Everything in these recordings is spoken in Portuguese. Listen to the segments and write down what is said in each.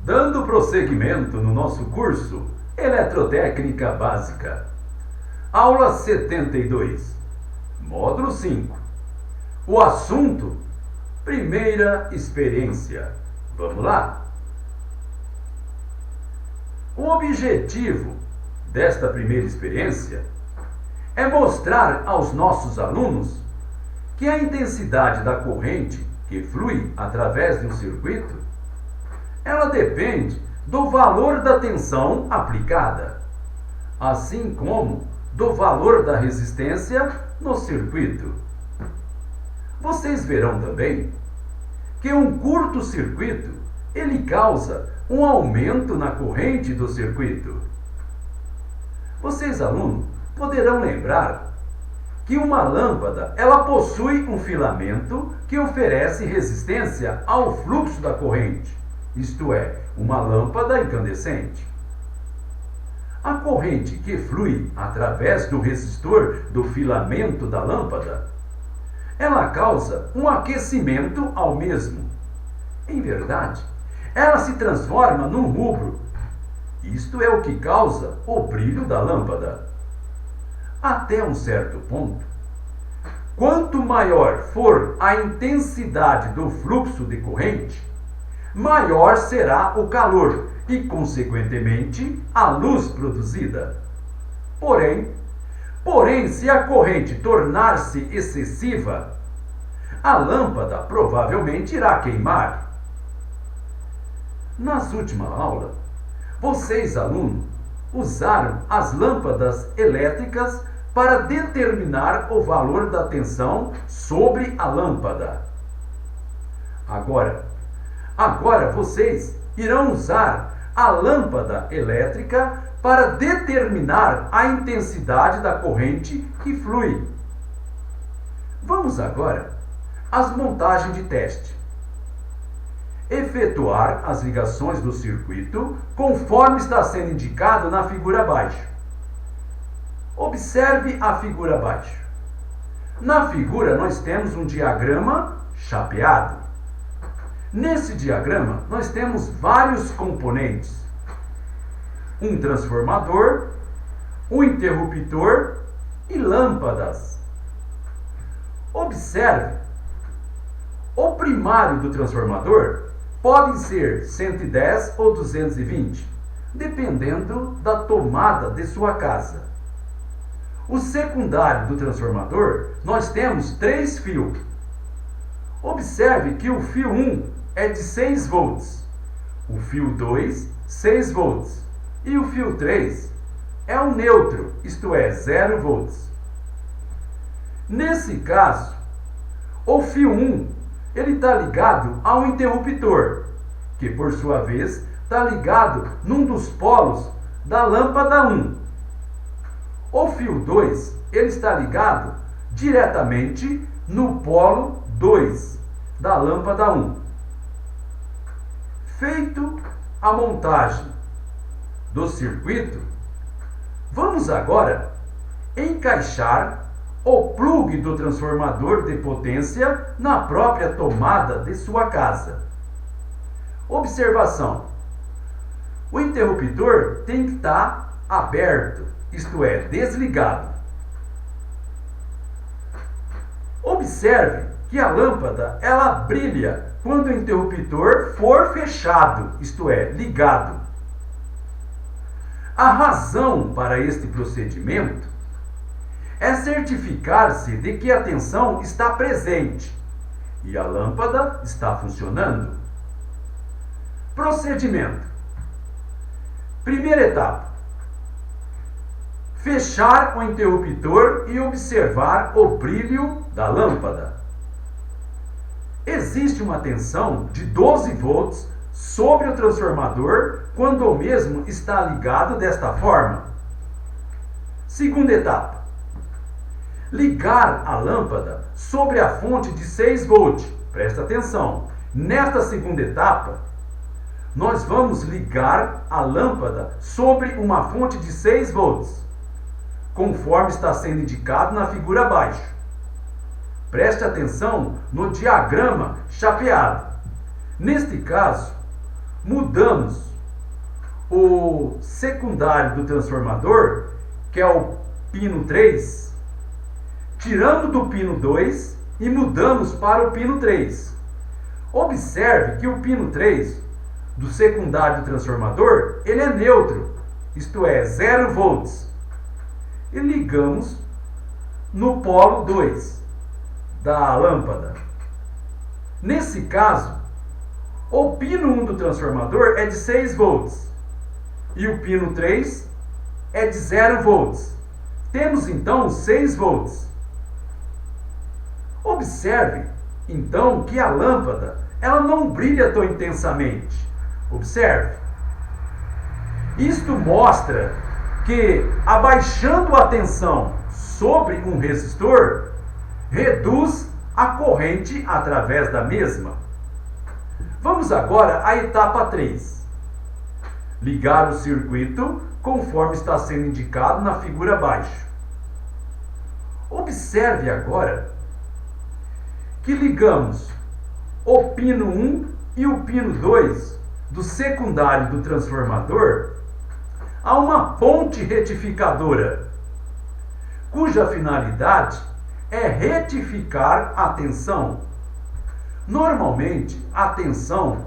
Dando prosseguimento no nosso curso Eletrotécnica Básica. Aula 72, Módulo 5. O assunto: primeira experiência. Vamos lá? O objetivo desta primeira experiência é mostrar aos nossos alunos que a intensidade da corrente que flui através de um circuito, ela depende do valor da tensão aplicada, assim como do valor da resistência no circuito. Vocês verão também que um curto-circuito ele causa um aumento na corrente do circuito. Vocês, alunos, poderão lembrar que uma lâmpada ela possui um filamento que oferece resistência ao fluxo da corrente, isto é, uma lâmpada incandescente. A corrente que flui através do resistor do filamento da lâmpada, ela causa um aquecimento ao mesmo. Em verdade, ela se transforma num rubro. Isto é o que causa o brilho da lâmpada. Até um certo ponto, quanto maior for a intensidade do fluxo de corrente, maior será o calor e, consequentemente, a luz produzida. Porém, se a corrente tornar-se excessiva, a lâmpada provavelmente irá queimar. Nas últimas aulas, vocês, alunos, usaram as lâmpadas elétricas para determinar o valor da tensão sobre a lâmpada. Agora vocês irão usar a lâmpada elétrica para determinar a intensidade da corrente que flui. Vamos agora às montagens de teste. Efetuar as ligações do circuito conforme está sendo indicado na figura abaixo. Observe a figura abaixo. Na figura nós temos um diagrama chapeado. Nesse diagrama nós temos vários componentes. Um transformador, um interruptor e lâmpadas. Observe. O primário do transformador pode ser 110 ou 220, dependendo da tomada de sua casa. O secundário do transformador, nós temos 3 fios. Observe que o fio 1 é de 6 volts, o fio 2, 6 volts, e o fio 3 é o neutro, isto é, 0 volts. Nesse caso, o fio 1 ele está ligado ao interruptor, que por sua vez está ligado num dos polos da lâmpada 1. O fio 2 ele está ligado diretamente no polo 2 da lâmpada 1. Feito a montagem do circuito, vamos agora encaixar o plugue do transformador de potência na própria tomada de sua casa. Observação: o interruptor tem que estar aberto, isto é, desligado. Observe que a lâmpada ela brilha quando o interruptor for fechado, isto é, ligado. A razão para este procedimento é certificar-se de que a tensão está presente e a lâmpada está funcionando. Procedimento. Primeira etapa: fechar o interruptor e observar o brilho da lâmpada. Existe uma tensão de 12 volts sobre o transformador quando o mesmo está ligado desta forma. Segunda etapa: ligar a lâmpada sobre a fonte de 6 volts. Presta atenção. Nesta segunda etapa, nós vamos ligar a lâmpada sobre uma fonte de 6 volts, conforme está sendo indicado na figura abaixo. Preste atenção no diagrama chapeado. Neste caso, mudamos o secundário do transformador, que é o pino 3, tirando do pino 2 e mudamos para o pino 3. Observe que o pino 3 do secundário do transformador, ele é neutro, isto é, 0 volts. E ligamos no polo 2 da lâmpada. Nesse caso, o pino 1 do transformador é de 6 volts e o pino 3 é de 0 volts. Temos então 6 volts. Observe então que a lâmpada ela não brilha tão intensamente. Observe. Isto mostra que abaixando a tensão sobre um resistor reduz a corrente através da mesma. Vamos agora à etapa 3. Ligar o circuito conforme está sendo indicado na figura abaixo. Observe agora que ligamos o pino 1 e o pino 2 do secundário do transformador a uma ponte retificadora, cuja finalidade é retificar a tensão. Normalmente, a tensão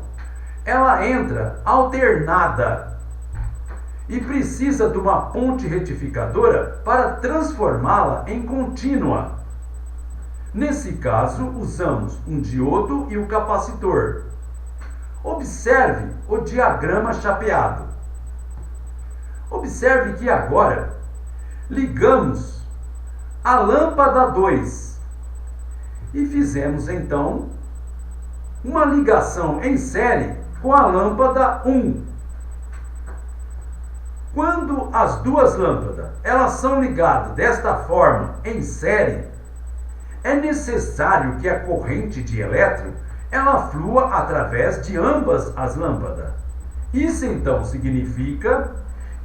ela entra alternada e precisa de uma ponte retificadora para transformá-la em contínua. Nesse caso, usamos um diodo e o capacitor. Observe o diagrama chapeado. Observe que agora ligamos a lâmpada 2 e fizemos então uma ligação em série com a lâmpada 1. Quando as duas lâmpadas elas são ligadas desta forma em série, é necessário que a corrente de elétron ela flua através de ambas as lâmpadas. Isso então significa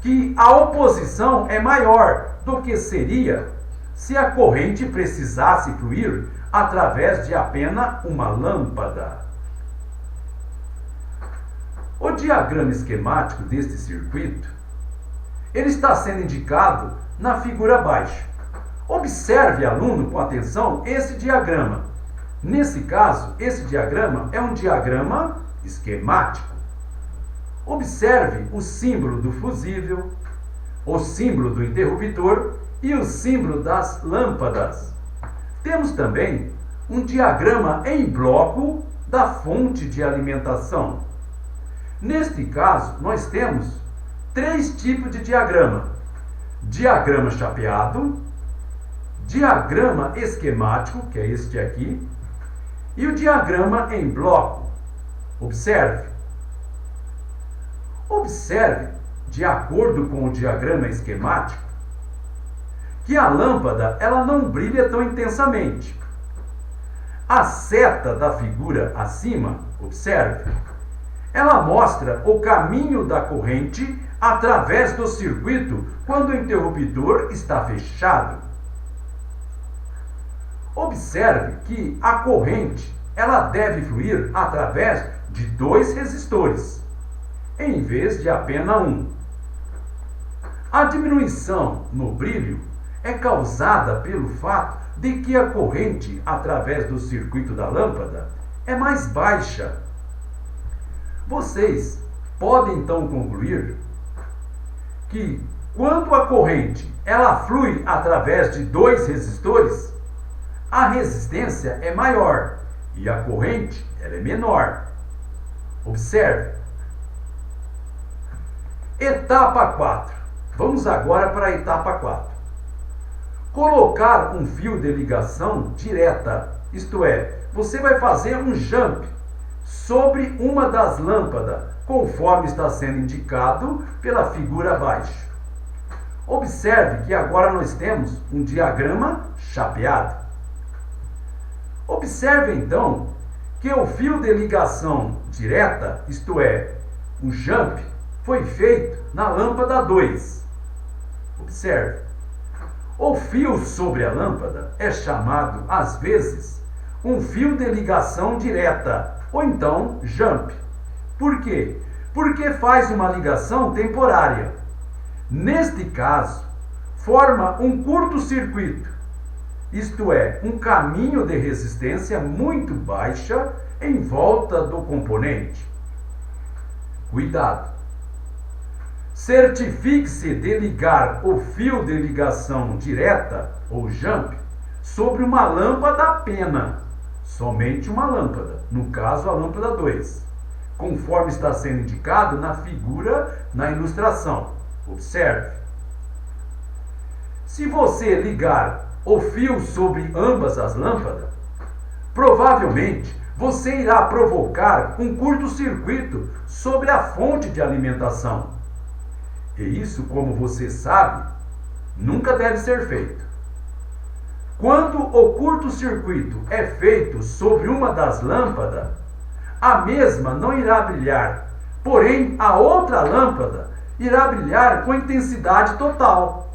que a oposição é maior do que seria se a corrente precisasse fluir através de apenas uma lâmpada. O diagrama esquemático deste circuito, ele está sendo indicado na figura abaixo. Observe, aluno, com atenção, esse diagrama. Nesse caso, esse diagrama é um diagrama esquemático. Observe o símbolo do fusível, o símbolo do interruptor e o símbolo das lâmpadas. Temos também um diagrama em bloco da fonte de alimentação. Neste caso, nós temos 3 tipos de diagrama: diagrama chapeado, diagrama esquemático, que é este aqui, e o diagrama em bloco. Observe. Observe, de acordo com o diagrama esquemático, que a lâmpada ela não brilha tão intensamente. A seta da figura acima, observe, ela mostra o caminho da corrente através do circuito quando o interruptor está fechado. Observe que a corrente ela deve fluir através de 2 resistores, em vez de apenas um. A diminuição no brilho é causada pelo fato de que a corrente através do circuito da lâmpada é mais baixa. Vocês podem então concluir que quando a corrente ela flui através de 2 resistores, a resistência é maior e a corrente ela é menor. Observe. Etapa 4. Vamos agora para a etapa 4. Colocar um fio de ligação direta, isto é, você vai fazer um jump sobre uma das lâmpadas, conforme está sendo indicado pela figura abaixo. Observe que agora nós temos um diagrama chapeado. Observe então que o fio de ligação direta, isto é, o jump, foi feito na lâmpada 2. Observe. O fio sobre a lâmpada é chamado, às vezes, um fio de ligação direta, ou então jump. Por quê? porque faz uma ligação temporária. Neste caso, forma um curto-circuito, isto é, um caminho de resistência muito baixa em volta do componente. Cuidado! Certifique-se de ligar o fio de ligação direta, ou jump, sobre uma lâmpada apenas, somente uma lâmpada, no caso a lâmpada 2, conforme está sendo indicado na figura na ilustração. Observe. Se você ligar o fio sobre ambas as lâmpadas, provavelmente você irá provocar um curto-circuito sobre a fonte de alimentação. E isso, como você sabe, nunca deve ser feito. Quando o curto-circuito é feito sobre uma das lâmpadas, a mesma não irá brilhar, porém a outra lâmpada irá brilhar com intensidade total.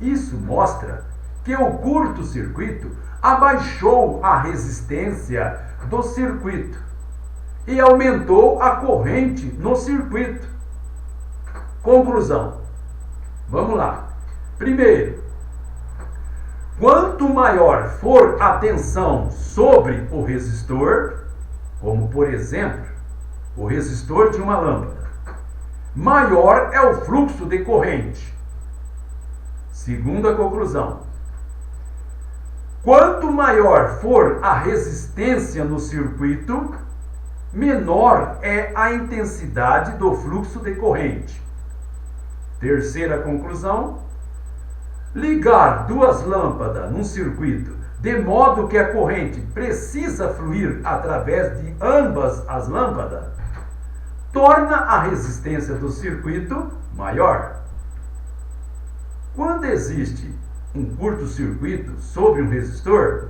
Isso mostra que o curto-circuito abaixou a resistência do circuito e aumentou a corrente no circuito. Conclusão. Vamos lá. Primeiro, quanto maior for a tensão sobre o resistor, como por exemplo, o resistor de uma lâmpada, maior é o fluxo de corrente. Segunda conclusão. Quanto maior for a resistência no circuito, menor é a intensidade do fluxo de corrente. Terceira conclusão. Ligar duas lâmpadas num circuito de modo que a corrente precisa fluir através de ambas as lâmpadas torna a resistência do circuito maior. Quando existe um curto-circuito sobre um resistor,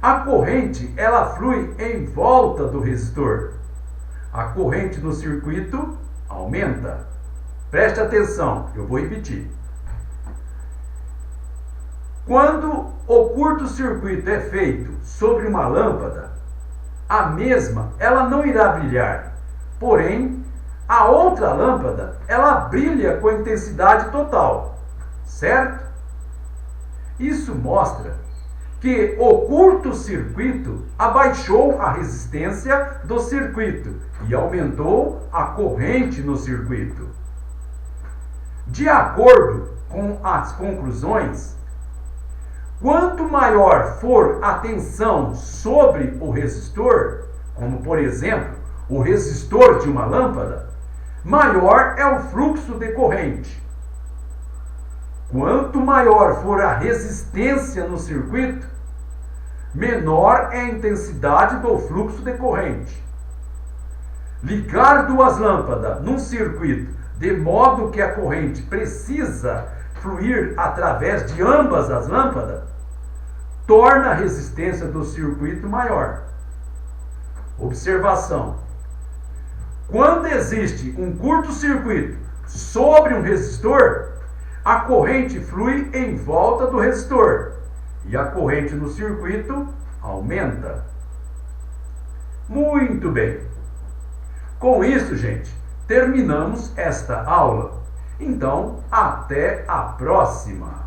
a corrente ela flui em volta do resistor. A corrente no circuito aumenta. Preste atenção, eu vou repetir. Quando o curto-circuito é feito sobre uma lâmpada, a mesma ela não irá brilhar, porém a outra lâmpada ela brilha com intensidade total, certo? Isso mostra que o curto-circuito abaixou a resistência do circuito e aumentou a corrente no circuito. De acordo com as conclusões, quanto maior for a tensão sobre o resistor, como por exemplo o resistor de uma lâmpada, maior é o fluxo de corrente. Quanto maior for a resistência no circuito, menor é a intensidade do fluxo de corrente. Ligar duas lâmpadas num circuito de modo que a corrente precisa fluir através de ambas as lâmpadas torna a resistência do circuito maior. Observação. Quando existe um curto-circuito sobre um resistor, a corrente flui em volta do resistor e a corrente no circuito aumenta. Muito bem. Com isso, gente, terminamos esta aula. Então, até a próxima!